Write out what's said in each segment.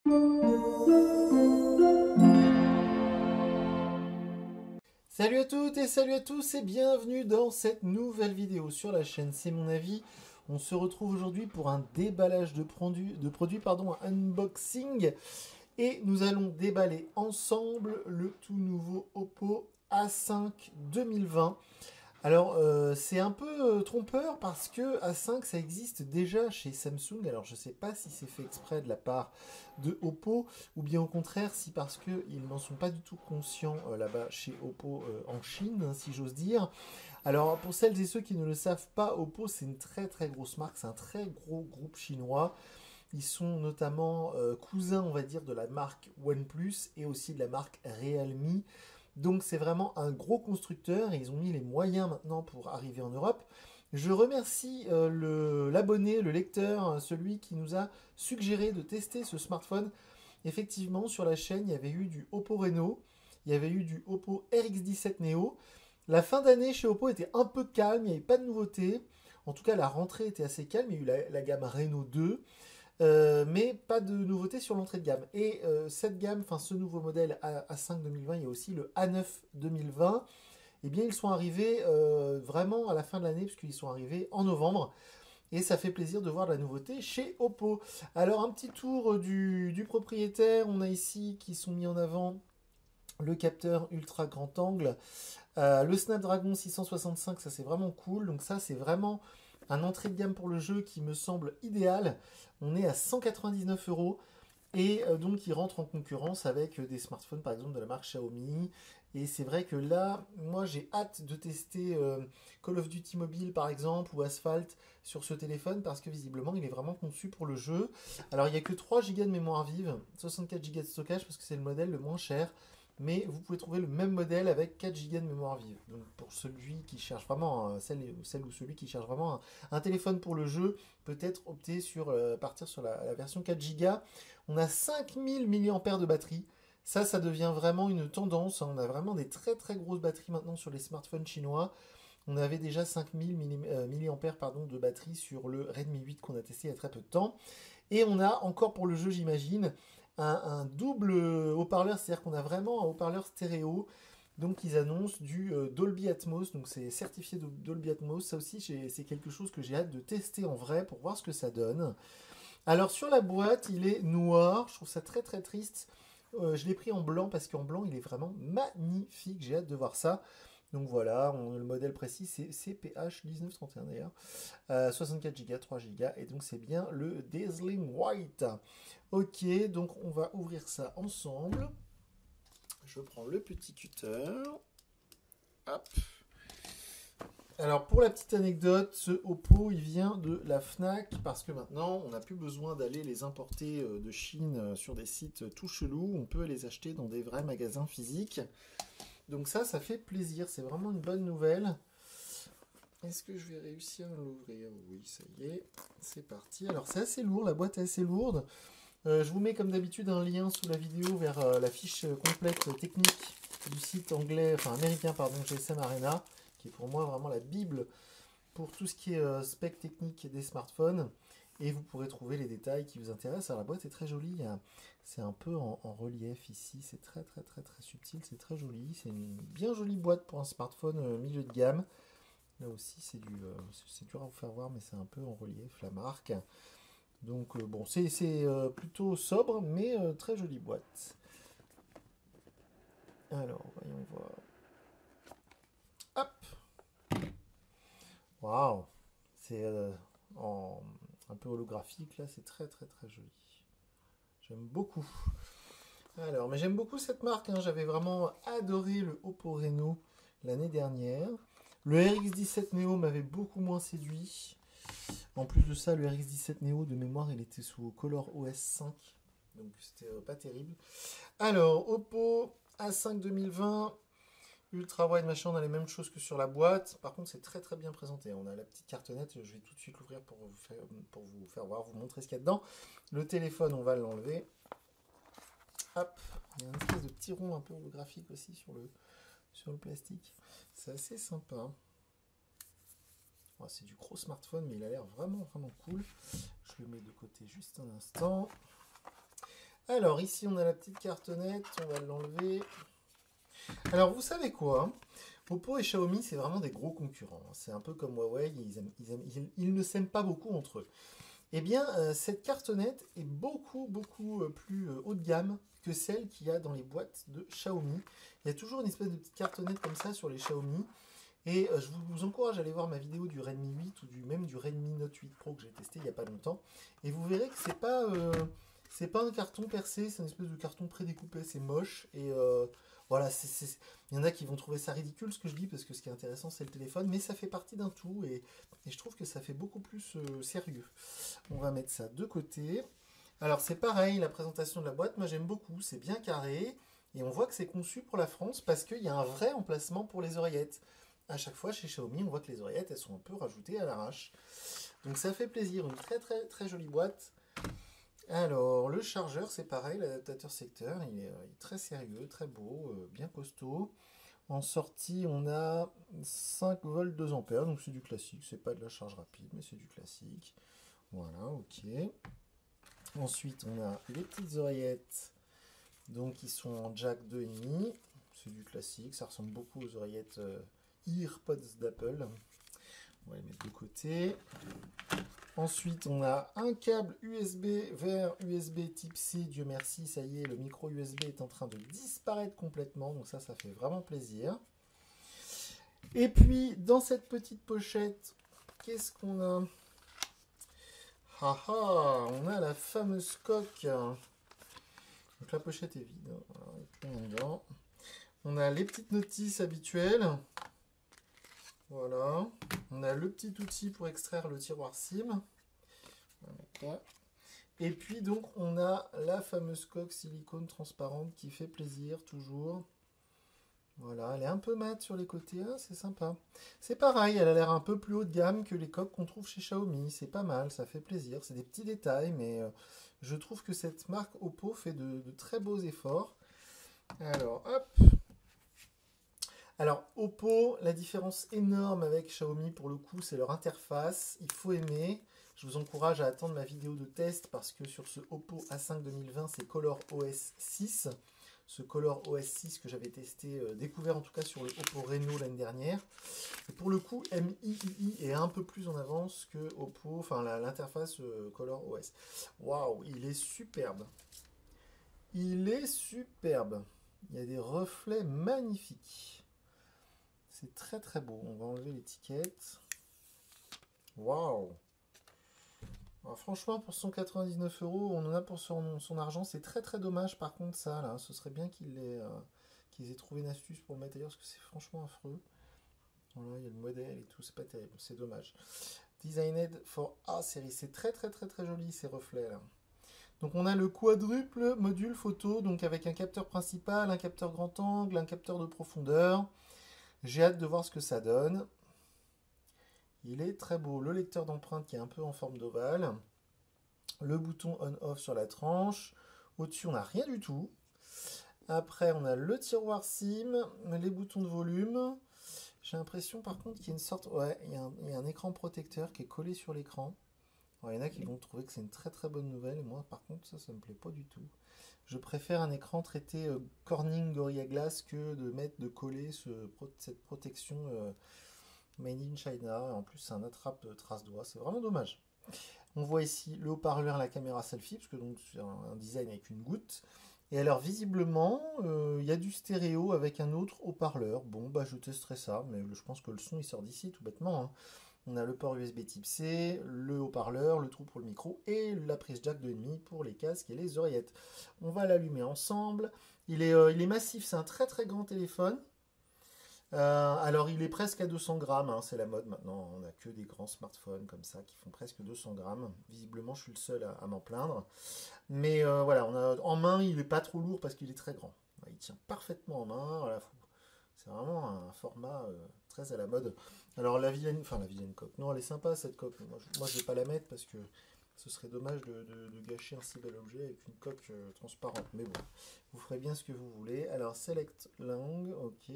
Salut à toutes et salut à tous et bienvenue dans cette nouvelle vidéo sur la chaîne C'est mon avis. On se retrouve aujourd'hui pour un déballage de produits, un unboxing. Et nous allons déballer ensemble le tout nouveau Oppo A5 2020. Alors, c'est un peu trompeur parce que A5, ça existe déjà chez Samsung. Alors, je ne sais pas si c'est fait exprès de la part de Oppo ou bien au contraire, si parce qu'ils n'en sont pas du tout conscients là-bas chez Oppo en Chine, hein, si j'ose dire. Alors, pour celles et ceux qui ne le savent pas, Oppo, c'est une très très grosse marque, c'est un très gros groupe chinois. Ils sont notamment cousins, on va dire, de la marque OnePlus et aussi de la marque Realme. Donc c'est vraiment un gros constructeur et ils ont mis les moyens maintenant pour arriver en Europe. Je remercie l'abonné, le lecteur, celui qui nous a suggéré de tester ce smartphone. Effectivement, sur la chaîne, il y avait eu du Oppo Reno, il y avait eu du Oppo RX17 Neo. La fin d'année chez Oppo était un peu calme, il n'y avait pas de nouveautés. En tout cas, la rentrée était assez calme. Il y a eu la gamme Reno 2. Mais pas de nouveauté sur l'entrée de gamme. Et cette gamme, enfin ce nouveau modèle A5 2020, il y a aussi le A9 2020. Eh bien, ils sont arrivés vraiment à la fin de l'année, puisqu'ils sont arrivés en novembre. Et ça fait plaisir de voir de la nouveauté chez Oppo. Alors, un petit tour du propriétaire. On a ici qui sont mis en avant le capteur ultra grand angle. Le Snapdragon 665, ça c'est vraiment cool. Donc ça, c'est vraiment un entrée de gamme pour le jeu qui me semble idéal. On est à 199 euros et donc il rentre en concurrence avec des smartphones par exemple de la marque Xiaomi. Et c'est vrai que là, moi j'ai hâte de tester Call of Duty Mobile par exemple ou Asphalt sur ce téléphone parce que visiblement il est vraiment conçu pour le jeu. Alors il n'y a que 3 Go de mémoire vive, 64 Go de stockage parce que c'est le modèle le moins cher. Mais vous pouvez trouver le même modèle avec 4 Go de mémoire vive. Donc pour celui qui cherche vraiment, celle ou celui qui cherche vraiment un téléphone pour le jeu, peut-être opter sur partir sur la version 4 Go. On a 5000 mAh de batterie. Ça devient vraiment une tendance. On a vraiment des très très grosses batteries maintenant sur les smartphones chinois. On avait déjà 5000 mAh de batterie sur le Redmi 8 qu'on a testé il y a très peu de temps. Et on a encore pour le jeu, j'imagine, un double haut-parleur, c'est-à-dire qu'on a vraiment un haut-parleur stéréo. Donc ils annoncent du Dolby Atmos, donc c'est certifié de Dolby Atmos. Ça aussi, c'est quelque chose que j'ai hâte de tester en vrai pour voir ce que ça donne. Alors sur la boîte, il est noir, je trouve ça très très triste. Je l'ai pris en blanc parce qu'en blanc, il est vraiment magnifique. J'ai hâte de voir ça. Donc voilà, le modèle précis, c'est CPH 1931 d'ailleurs. 64 Go, 3 Go, et donc c'est bien le Dazzling White. Ok, donc on va ouvrir ça ensemble. Je prends le petit cutter. Hop. Alors pour la petite anecdote, ce Oppo il vient de la Fnac parce que maintenant on n'a plus besoin d'aller les importer de Chine sur des sites tout chelous. On peut les acheter dans des vrais magasins physiques. Donc ça fait plaisir. C'est vraiment une bonne nouvelle. Est-ce que je vais réussir à l'ouvrir? Oui, ça y est. C'est parti. Alors c'est assez lourd, la boîte est assez lourde. Je vous mets comme d'habitude un lien sous la vidéo vers la fiche complète technique du site anglais, enfin américain pardon, GSM Arena, qui est pour moi vraiment la bible pour tout ce qui est spec technique des smartphones. Et vous pourrez trouver les détails qui vous intéressent. Alors la boîte est très jolie, c'est un peu en relief ici, c'est très très très très subtil, c'est très joli. C'est une bien jolie boîte pour un smartphone milieu de gamme. Là aussi c'est dur à vous faire voir, mais c'est un peu en relief la marque. Donc bon, c'est plutôt sobre, mais très jolie boîte. Alors, voyons voir. Hop. Waouh. C'est un peu holographique, là, c'est très très très joli. J'aime beaucoup. Alors, mais j'aime beaucoup cette marque, hein. J'avais vraiment adoré le Oppo Reno l'année dernière. Le RX17 Neo m'avait beaucoup moins séduit. En plus de ça, le RX17 Neo de mémoire, il était sous ColorOS 5. Donc c'était pas terrible. Alors, Oppo A5 2020, ultra wide machin, on a les mêmes choses que sur la boîte. Par contre, c'est très très bien présenté. On a la petite cartonnette, je vais tout de suite l'ouvrir pour vous faire voir, vous montrer ce qu'il y a dedans. Le téléphone, on va l'enlever. Hop, il y a une espèce de petit rond un peu holographique aussi sur le plastique. C'est assez sympa. Oh, c'est du gros smartphone, mais il a l'air vraiment vraiment cool. Je le mets de côté juste un instant. Alors, ici, on a la petite cartonnette. On va l'enlever. Alors, vous savez quoi? Oppo et Xiaomi, c'est vraiment des gros concurrents. C'est un peu comme Huawei. Ils ne s'aiment pas beaucoup entre eux. Eh bien, cette cartonnette est beaucoup plus haut de gamme que celle qu'il y a dans les boîtes de Xiaomi. Il y a toujours une espèce de petite cartonnette comme ça sur les Xiaomi. Et je vous encourage à aller voir ma vidéo du Redmi 8 ou même du Redmi Note 8 Pro que j'ai testé il n'y a pas longtemps. Et vous verrez que c'est pas un carton percé, c'est une espèce de carton prédécoupé, c'est moche. Et voilà, il y en a qui vont trouver ça ridicule ce que je dis, parce que ce qui est intéressant c'est le téléphone, mais ça fait partie d'un tout et je trouve que ça fait beaucoup plus sérieux. On va mettre ça de côté. Alors c'est pareil, la présentation de la boîte, moi j'aime beaucoup, c'est bien carré. Et on voit que c'est conçu pour la France parce qu'il y a un vrai emplacement pour les oreillettes. À chaque fois chez Xiaomi, on voit que les oreillettes elles sont un peu rajoutées à l'arrache. Donc ça fait plaisir, une très jolie boîte. Alors le chargeur c'est pareil, l'adaptateur secteur, il est très sérieux, très beau, bien costaud. En sortie on a 5 volts 2 ampères, donc c'est du classique, c'est pas de la charge rapide mais c'est du classique. Voilà, ok. Ensuite on a les petites oreillettes, donc qui sont en jack 2,5, c'est du classique, ça ressemble beaucoup aux oreillettes EarPods d'Apple. On va les mettre de côté. Ensuite, on a un câble USB vers USB type C. Dieu merci, ça y est, le micro USB est en train de disparaître complètement. Donc ça fait vraiment plaisir. Et puis, dans cette petite pochette, qu'est-ce qu'on a? On a la fameuse coque. Donc la pochette est vide. Voilà, il n'y a plus rien dedans. On a les petites notices habituelles. Voilà. On a le petit outil pour extraire le tiroir SIM. Voilà. Et puis donc on a la fameuse coque silicone transparente qui fait plaisir toujours. Voilà, elle est un peu mate sur les côtés, hein, c'est sympa. C'est pareil, elle a l'air un peu plus haut de gamme que les coques qu'on trouve chez Xiaomi. C'est pas mal, ça fait plaisir. C'est des petits détails, mais je trouve que cette marque Oppo fait de très beaux efforts. Alors, hop. Alors, Oppo, la différence énorme avec Xiaomi pour le coup, c'est leur interface. Il faut aimer. Je vous encourage à attendre ma vidéo de test parce que sur ce Oppo A5 2020, c'est ColorOS 6. Ce ColorOS 6 que j'avais testé, découvert en tout cas sur le Oppo Reno l'année dernière. Et pour le coup, MIUI est un peu plus en avance que Oppo, enfin l'interface ColorOS. Waouh, il est superbe. Il est superbe. Il y a des reflets magnifiques. C'est très beau. On va enlever l'étiquette. Waouh! Franchement, pour 199 €, on en a pour son argent. C'est très dommage par contre ça. Là, ce serait bien qu'ils aient trouvé une astuce pour le mettre ailleurs parce que c'est franchement affreux. Voilà, il y a le modèle et tout. C'est pas terrible. C'est dommage. Designed for A série. C'est très joli ces reflets là. Donc on a le quadruple module photo, donc avec un capteur principal, un capteur grand angle, un capteur de profondeur. J'ai hâte de voir ce que ça donne. Il est très beau. Le lecteur d'empreintes qui est un peu en forme d'ovale. Le bouton on-off sur la tranche. Au-dessus, on n'a rien du tout. Après, on a le tiroir SIM, les boutons de volume. J'ai l'impression par contre qu'il y a une sorte... Ouais, il y a un écran protecteur qui est collé sur l'écran. Il y en a qui vont trouver que c'est une très bonne nouvelle. Et moi, par contre, ça me plaît pas du tout. Je préfère un écran traité Corning Gorilla Glass que de coller cette protection Made in China. En plus, c'est un attrape trace-doigt. C'est vraiment dommage. On voit ici le haut-parleur et la caméra selfie, parce que donc c'est un design avec une goutte. Et alors, visiblement, il y a du stéréo avec un autre haut-parleur. Bon, bah je testerai ça, mais je pense que le son, il sort d'ici, tout bêtement. Hein. On a le port USB type C, le haut-parleur, le trou pour le micro et la prise jack 2,5 pour les casques et les oreillettes. On va l'allumer ensemble. Il est massif, c'est un très grand téléphone. Alors il est presque à 200 grammes, hein, c'est la mode maintenant. On n'a que des grands smartphones comme ça qui font presque 200 grammes. Visiblement, je suis le seul à m'en plaindre. Mais voilà, en main, il n'est pas trop lourd parce qu'il est très grand. Il tient parfaitement en main. Voilà, c'est vraiment un format très à la mode. Alors la vilaine coque. Non, elle est sympa cette coque. Moi je vais pas la mettre parce que ce serait dommage de gâcher un si bel objet avec une coque transparente. Mais bon, vous ferez bien ce que vous voulez. Alors select langue, ok.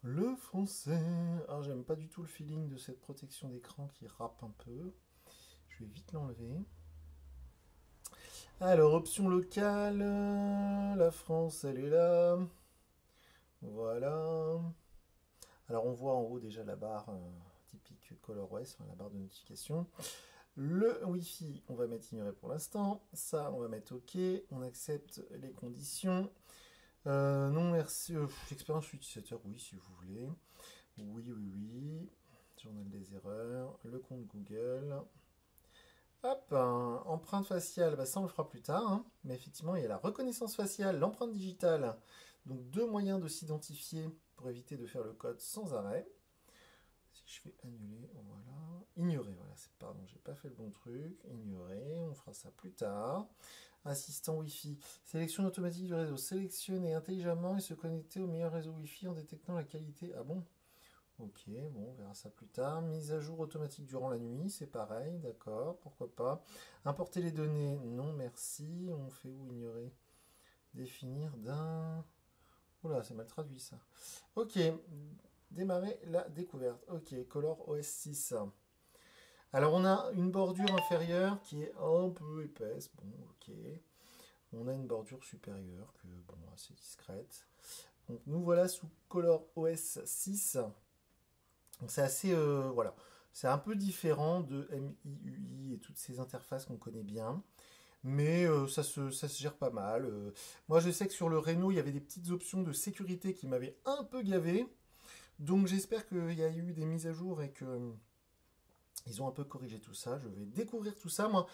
Le français. Alors j'aime pas du tout le feeling de cette protection d'écran qui râpe un peu. Je vais vite l'enlever. Alors, option locale, la France, elle est là. Voilà. Alors, on voit en haut déjà la barre typique ColorOS, enfin, la barre de notification. Le Wi-Fi, on va mettre ignoré pour l'instant. Ça, on va mettre OK. On accepte les conditions. Non, merci. Expérience utilisateur, oui, si vous voulez. Oui, oui, oui. Journal des erreurs. Le compte Google. Hop, empreinte faciale, bah ça on le fera plus tard, hein. Mais effectivement, il y a la reconnaissance faciale, l'empreinte digitale. Donc deux moyens de s'identifier pour éviter de faire le code sans arrêt. Si je fais annuler, voilà. Ignorer, voilà, pardon, j'ai pas fait le bon truc. Ignorer, on fera ça plus tard. Assistant Wi-Fi, sélection automatique du réseau. Sélectionner intelligemment et se connecter au meilleur réseau Wi-Fi en détectant la qualité. Ah bon? Ok, bon, on verra ça plus tard. Mise à jour automatique durant la nuit, c'est pareil, d'accord, pourquoi pas. Importer les données, non merci. On fait où ignorer? Définir d'un... Oula, c'est mal traduit ça. Ok, démarrer la découverte. Ok, ColorOS 6. Alors on a une bordure inférieure qui est un peu épaisse, bon, ok. On a une bordure supérieure que, bon, assez discrète. Donc nous voilà sous ColorOS 6. Donc c'est assez, voilà, c'est un peu différent de MIUI et toutes ces interfaces qu'on connaît bien, mais ça se gère pas mal. Moi je sais que sur le Reno, il y avait des petites options de sécurité qui m'avaient un peu gavé, donc j'espère qu'il y a eu des mises à jour et que ils ont un peu corrigé tout ça. Je vais découvrir tout ça. Moi,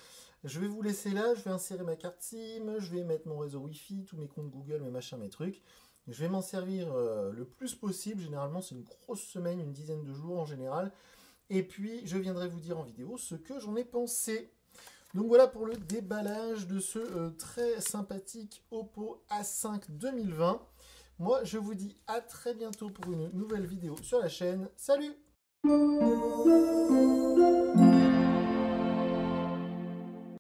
je vais vous laisser là, je vais insérer ma carte SIM, je vais mettre mon réseau Wi-Fi, tous mes comptes Google, mes machins, mes trucs. Je vais m'en servir le plus possible. Généralement, c'est une grosse semaine, une dizaine de jours en général. Et puis, je viendrai vous dire en vidéo ce que j'en ai pensé. Donc voilà pour le déballage de ce très sympathique Oppo A5 2020. Moi, je vous dis à très bientôt pour une nouvelle vidéo sur la chaîne. Salut!